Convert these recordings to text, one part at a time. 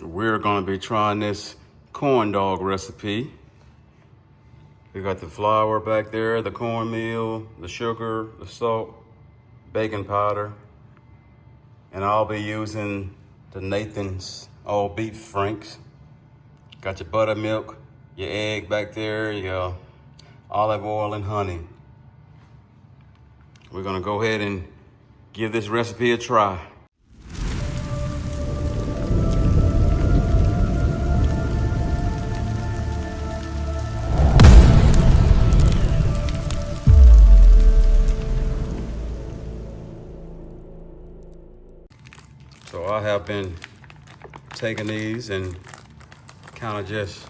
We're gonna be trying this corn dog recipe. We got the flour back there, the cornmeal, the sugar, the salt, baking powder, and I'll be using the Nathan's all beef franks. Got your buttermilk, your egg back there, your olive oil and honey. We're gonna go ahead and give this recipe a try. So I have been taking these and kind of just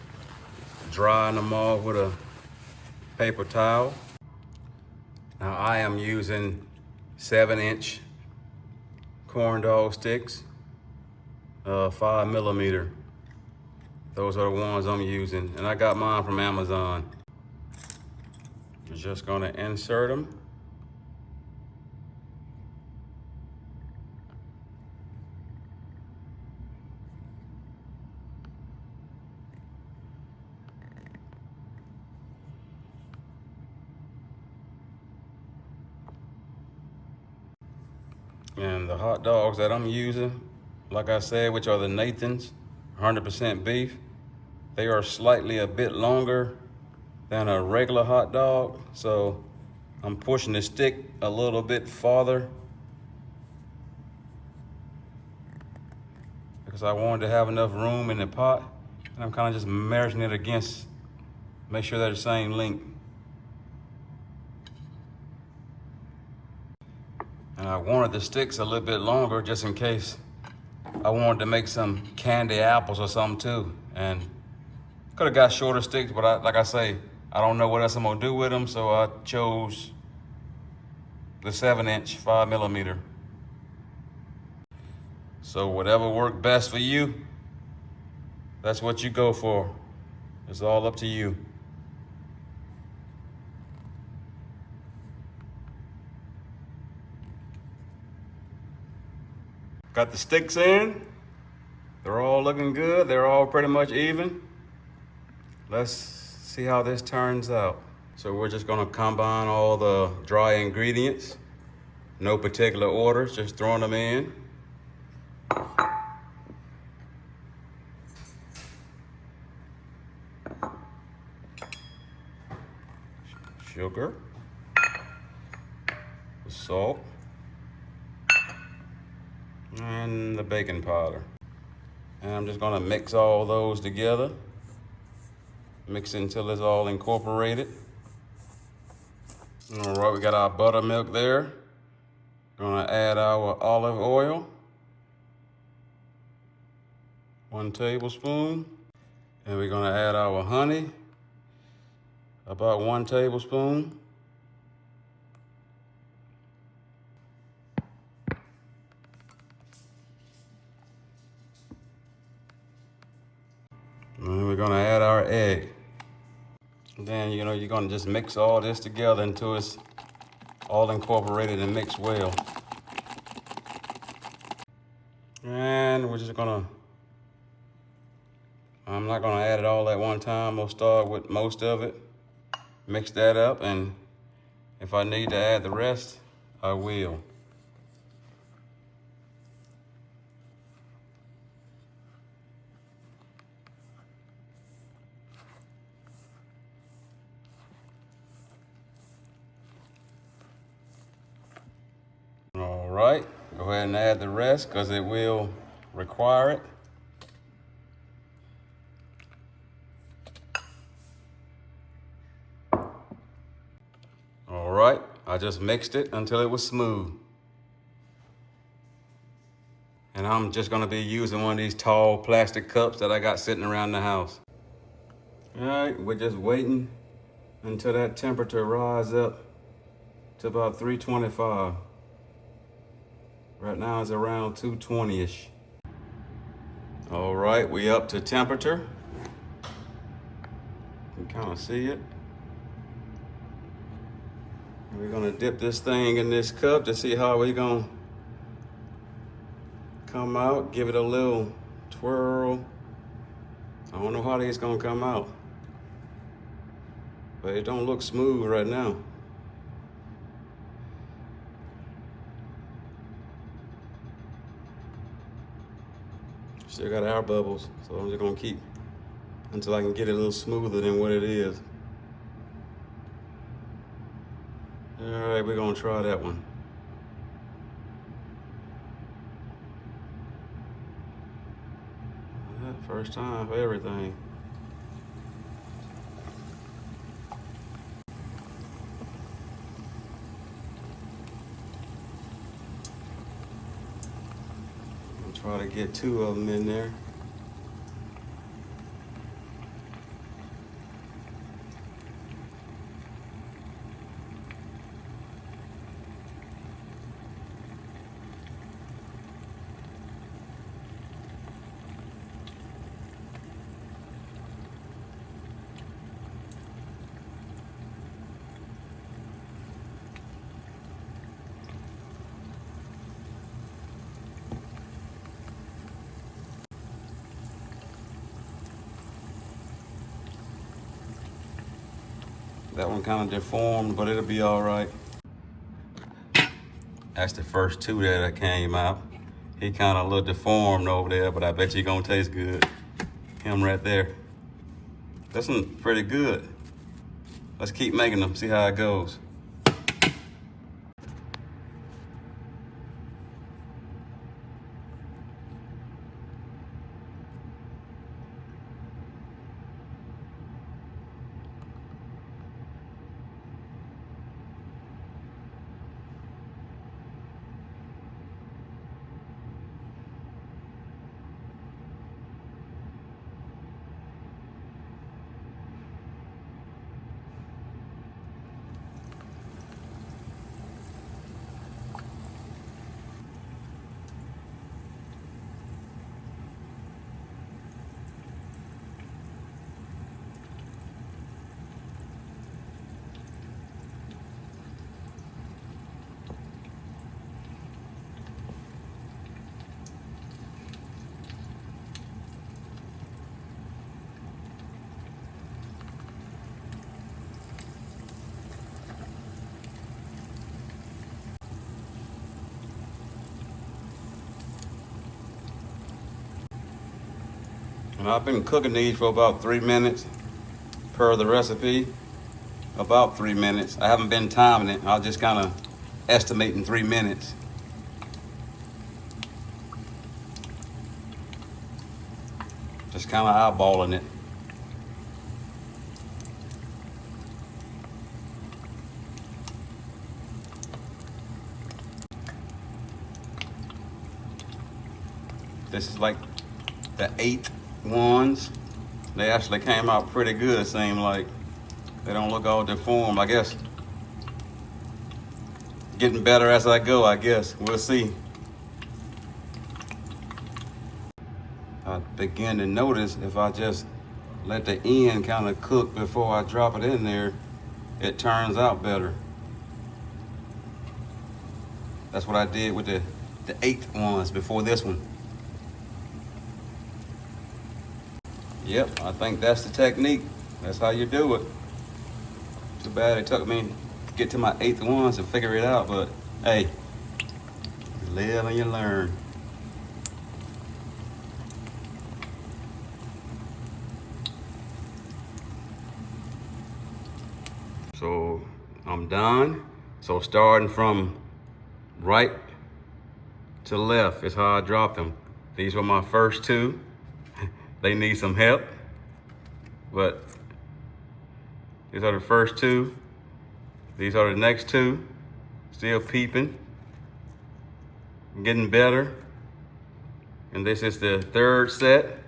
drying them off with a paper towel. Now I am using 7-inch corn dog sticks, 5mm. Those are the ones I'm using, and I got mine from Amazon. We're just gonna insert them. And the hot dogs that I'm using, like I said, which are the Nathan's, 100% beef, they are slightly a bit longer than a regular hot dog. So I'm pushing the stick a little bit farther because I wanted to have enough room in the pot. And I'm kind of just measuring it against, make sure they're the same length. And I wanted the sticks a little bit longer just in case I wanted to make some candy apples or something too. And could have got shorter sticks, but like I say, I don't know what else I'm gonna do with them, so I chose the 7-inch, 5mm. So whatever worked best for you, that's what you go for. It's all up to you. Got the sticks in. They're all looking good. They're all pretty much even. Let's see how this turns out. So we're just gonna combine all the dry ingredients. No particular order, just throwing them in. Sugar, the salt, and the baking powder. And I'm just gonna mix all those together. Mix it until it's all incorporated. All right, we got our buttermilk there. Gonna add our olive oil, 1 tablespoon. And we're gonna add our honey, about 1 tablespoon. And we're gonna add our egg. And then, you're gonna just mix all this together until it's all incorporated and mixed well. And we're just I'm not gonna add it all at one time. We'll start with most of it, mix that up, and if I need to add the rest, I will. All right, go ahead and add the rest because it will require it. All right, I just mixed it until it was smooth. And I'm just gonna be using one of these tall plastic cups that I got sitting around the house. All right, we're just waiting until that temperature rises up to about 325. Right now it's around 220-ish. All right, we up to temperature. You can kind of see it. And we're gonna dip this thing in this cup to see how we're gonna come out. Give it a little Swirl. I don't know how these gonna come out, but it don't look smooth right now. Still got air bubbles, so I'm just gonna keep until I can get it a little smoother than what it is. All right, we're gonna try that one. First time for everything. I'll try to get 2 of them in there. That one kind of deformed, but it'll be all right. That's the first 2 that came out. He kind of a little deformed over there, but I bet you gonna taste good. Him right there. This one's pretty good. Let's keep making them, see how it goes. And I've been cooking these for about 3 minutes per the recipe. About 3 minutes. I haven't been timing it. I'll just kind of estimating 3 minutes. Just kind of eyeballing it. This is like the 8th ones. They actually came out pretty good, it seemed like. They don't look all deformed, I guess. Getting better as I go, I guess. We'll see. I begin to notice if I just let the end kind of cook before I drop it in there, it turns out better. That's what I did with the 8th ones before this one. Yep, I think that's the technique. That's how you do it. Too bad it took me to get to my 8th ones to figure it out, but hey, you live and you learn. So I'm done. So starting from right to left is how I dropped them. These were my first 2. They need some help, but these are the first 2. These are the next 2. Still peeping, getting better. And this is the 3rd set.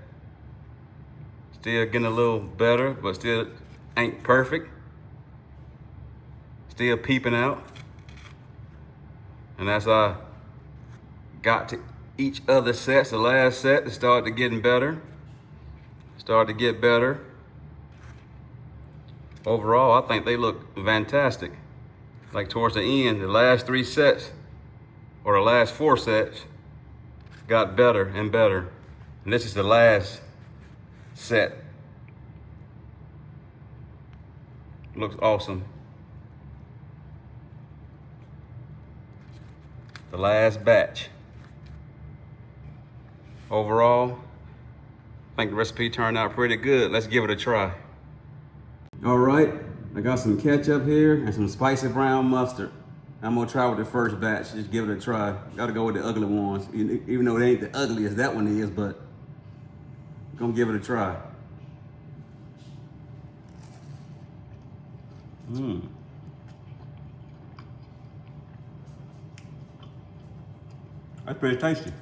Still getting a little better, but still ain't perfect. Still peeping out. And as I got to each other sets, the last set, it started getting better. Started to get better. Overall, I think they look fantastic. Like towards the end, the last 3 sets, or the last 4 sets, got better and better. And this is the last set. Looks awesome. The last batch. Overall, I think the recipe turned out pretty good. Let's give it a try. All right, I got some ketchup here and some spicy brown mustard. I'm gonna try with the first batch, just give it a try. Gotta go with the ugly ones, even though it ain't the ugliest that one is, but I'm gonna give it a try. That's pretty tasty.